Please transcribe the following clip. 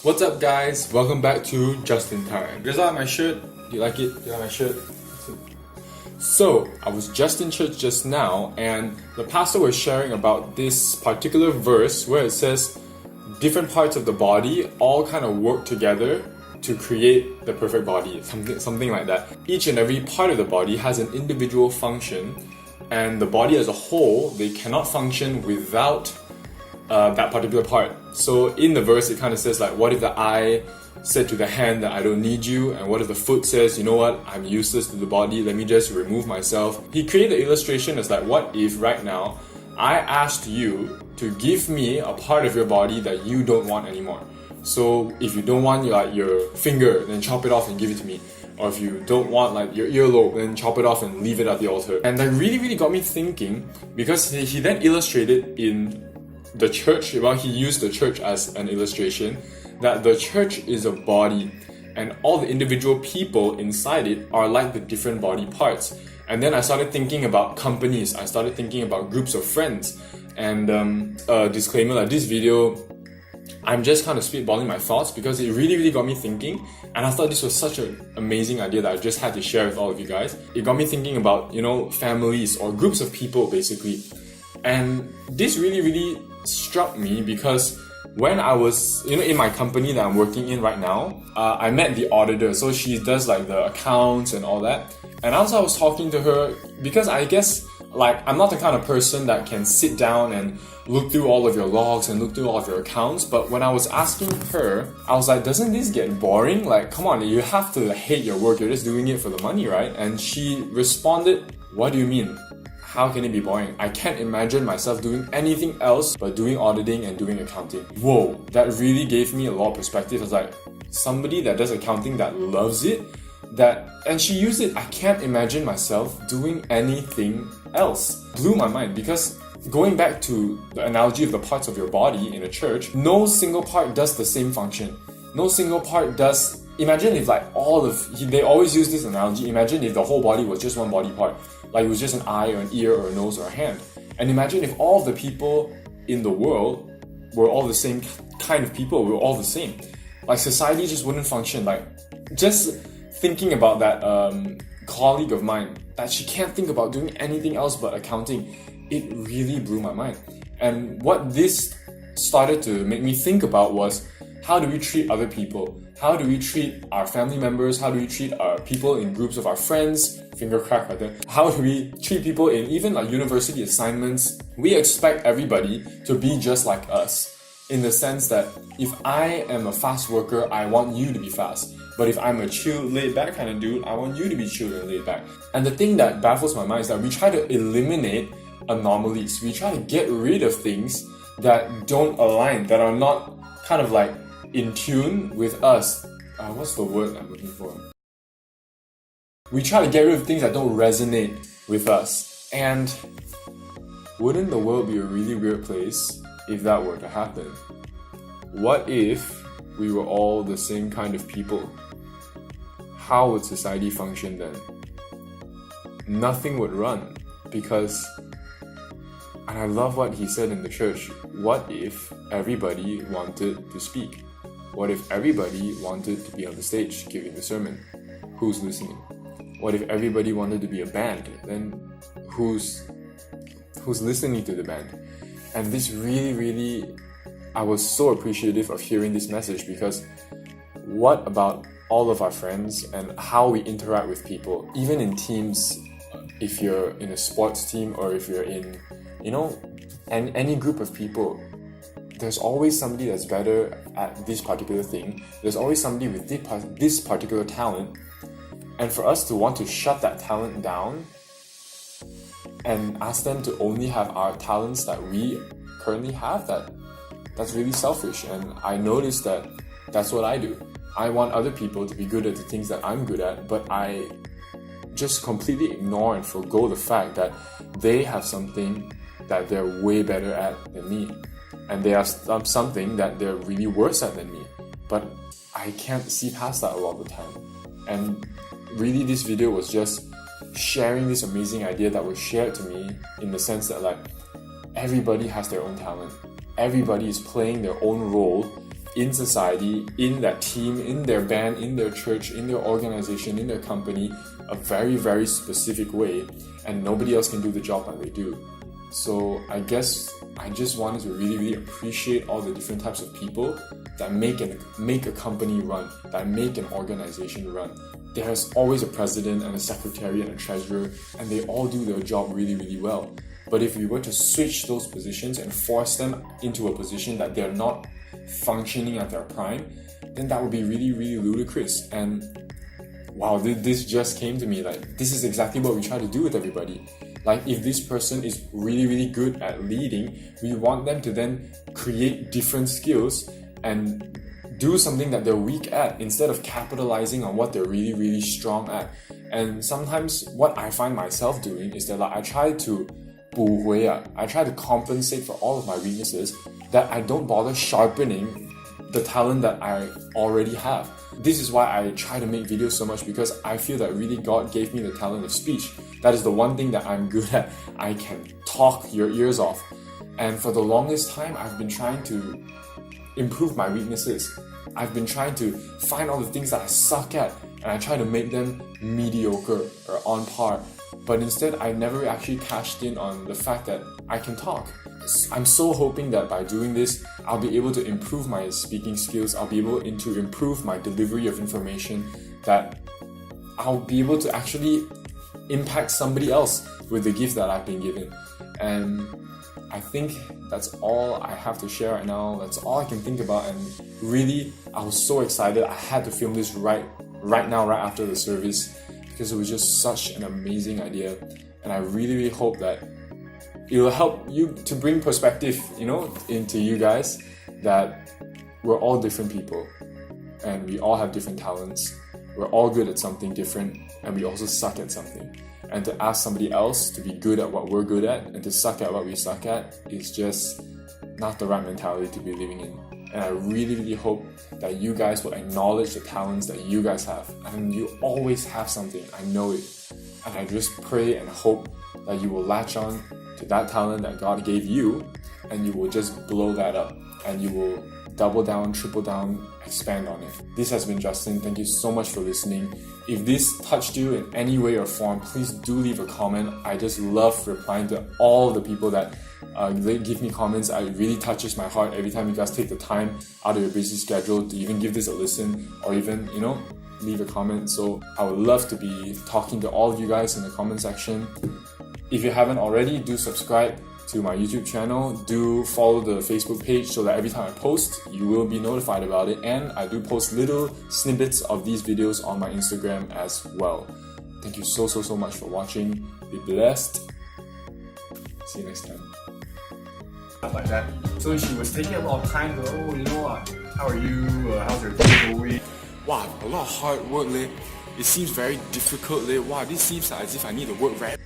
What's up, guys? Welcome back to Just in Time. Just like my shirt. Do you like it? Do you like my shirt? So, I was just in church just now, and the pastor was sharing about this particular verse where it says different parts of the body all kind of work together to create the perfect body, something like that. Each and every part of the body has an individual function, and the body as a whole, they cannot function without that particular part. So in the verse, it kind of says like, what if the eye said to the hand that I don't need you, and what if the foot says, you know what, I'm useless to the body, let me just remove myself. He created the illustration as like, what if right now I asked you to give me a part of your body that you don't want anymore. So if you don't want your finger, then chop it off and give it to me. Or if you don't want like your earlobe, then chop it off and leave it at the altar. And that really got me thinking, because he then illustrated in the church, well, he used the church as an illustration, that the church is a body and all the individual people inside it are like the different body parts. And then I started thinking about companies, I started thinking about groups of friends. And disclaimer, like this video, I'm just kind of spitballing my thoughts because it really got me thinking, and I thought this was such an amazing idea that I just had to share with all of you guys. It got me thinking about, families or groups of people basically. And this really struck me because when I was, in my company that I'm working in right now, I met the auditor. So she does like the accounts and all that. And as I was talking to her, because I guess like I'm not the kind of person that can sit down and look through all of your logs and look through all of your accounts. But when I was asking her, I was like, doesn't this get boring? Like, come on, you have to hate your work. You're just doing it for the money, right? And she responded, what do you mean? How can it be boring? I can't imagine myself doing anything else but doing auditing and doing accounting. Whoa, that really gave me a lot of perspective. I was like, somebody that does accounting that loves it, and she used it, I can't imagine myself doing anything else. Blew my mind, because going back to the analogy of the parts of your body in a church, no single part does the same function. No single part does. Imagine if like they always use this analogy, imagine if the whole body was just one body part. Like it was just an eye or an ear or a nose or a hand. And imagine if all of the people in the world were all the same kind of people, we were all the same. Like society just wouldn't function. Like just thinking about that colleague of mine, that she can't think about doing anything else but accounting, it really blew my mind. And what this started to make me think about was, how do we treat other people? How do we treat our family members? How do we treat our people in groups of our friends? Finger crack right there. How do we treat people in even like university assignments? We expect everybody to be just like us, in the sense that if I am a fast worker, I want you to be fast. But if I'm a chill, laid back kind of dude, I want you to be chill and laid back. And the thing that baffles my mind is that we try to eliminate anomalies. We try to get rid of things that don't align, that are not kind of like in tune with us. What's the word I'm looking for? We try to get rid of things that don't resonate with us. And wouldn't the world be a really weird place if that were to happen? What if we were all the same kind of people? How would society function then? Nothing would run, because, and I love what he said in the church, what if everybody wanted to speak? What if everybody wanted to be on the stage giving the sermon? Who's listening? What if everybody wanted to be a band? Then who's listening to the band? And this really, I was so appreciative of hearing this message, because what about all of our friends and how we interact with people, even in teams, if you're in a sports team or if you're in, any group of people, there's always somebody that's better at this particular thing. There's always somebody with this particular talent. And for us to want to shut that talent down and ask them to only have our talents that we currently have, that's really selfish. And I noticed that that's what I do. I want other people to be good at the things that I'm good at, but I just completely ignore and forgo the fact that they have something that they're way better at than me. And they have something that they're really worse at than me. But I can't see past that a lot of the time. And really, this video was just sharing this amazing idea that was shared to me, in the sense that like everybody has their own talent. Everybody is playing their own role in society, in that team, in their band, in their church, in their organization, in their company, a very, very specific way, and nobody else can do the job like they do. So I guess I just wanted to really, really appreciate all the different types of people that make a company run, that make an organization run. There's always a president and a secretary and a treasurer, and they all do their job really, really well. But if we were to switch those positions and force them into a position that they're not functioning at their prime, then that would be really, really ludicrous. And wow, this just came to me, like, this is exactly what we try to do with everybody. Like, if this person is really, really good at leading, we want them to then create different skills and do something that they're weak at instead of capitalizing on what they're really, really strong at. And sometimes what I find myself doing is that, like, I try to compensate for all of my weaknesses, that I don't bother sharpening the talent that I already have. This is why I try to make videos so much, because I feel that really God gave me the talent of speech. That is the one thing that I'm good at. I can talk your ears off. And for the longest time, I've been trying to improve my weaknesses. I've been trying to find all the things that I suck at, and I try to make them mediocre or on par. But instead, I never actually cashed in on the fact that I can talk. I'm so hoping that by doing this, I'll be able to improve my speaking skills, I'll be able to improve my delivery of information, that I'll be able to actually impact somebody else with the gift that I've been given. And I think that's all I have to share right now. That's all I can think about. And really, I was so excited. I had to film this right now, right after the service, because it was just such an amazing idea. And I really, really hope that it'll help you to bring perspective, into you guys, that we're all different people and we all have different talents. We're all good at something different, and we also suck at something. And to ask somebody else to be good at what we're good at and to suck at what we suck at is just not the right mentality to be living in. And I really, really hope that you guys will acknowledge the talents that you guys have. And you always have something, I know it. And I just pray and hope that you will latch on to that talent that God gave you, and you will just blow that up, and you will double down, triple down, expand on it. This has been Justin. Thank you so much for listening. If this touched you in any way or form, please do leave a comment. I just love replying to all the people that give me comments. It really touches my heart every time you guys take the time out of your busy schedule to even give this a listen, or even, leave a comment. So I would love to be talking to all of you guys in the comment section. If you haven't already, do subscribe to my YouTube channel. Do follow the Facebook page so that every time I post, you will be notified about it. And I do post little snippets of these videos on my Instagram as well. Thank you so much for watching. Be blessed. See you next time. Stuff like that. So she was taking a lot of time to, how are you? How's your day going? Wow, a lot of hard work, leh. It seems very difficult, leh. Wow, this seems like as if I need to work very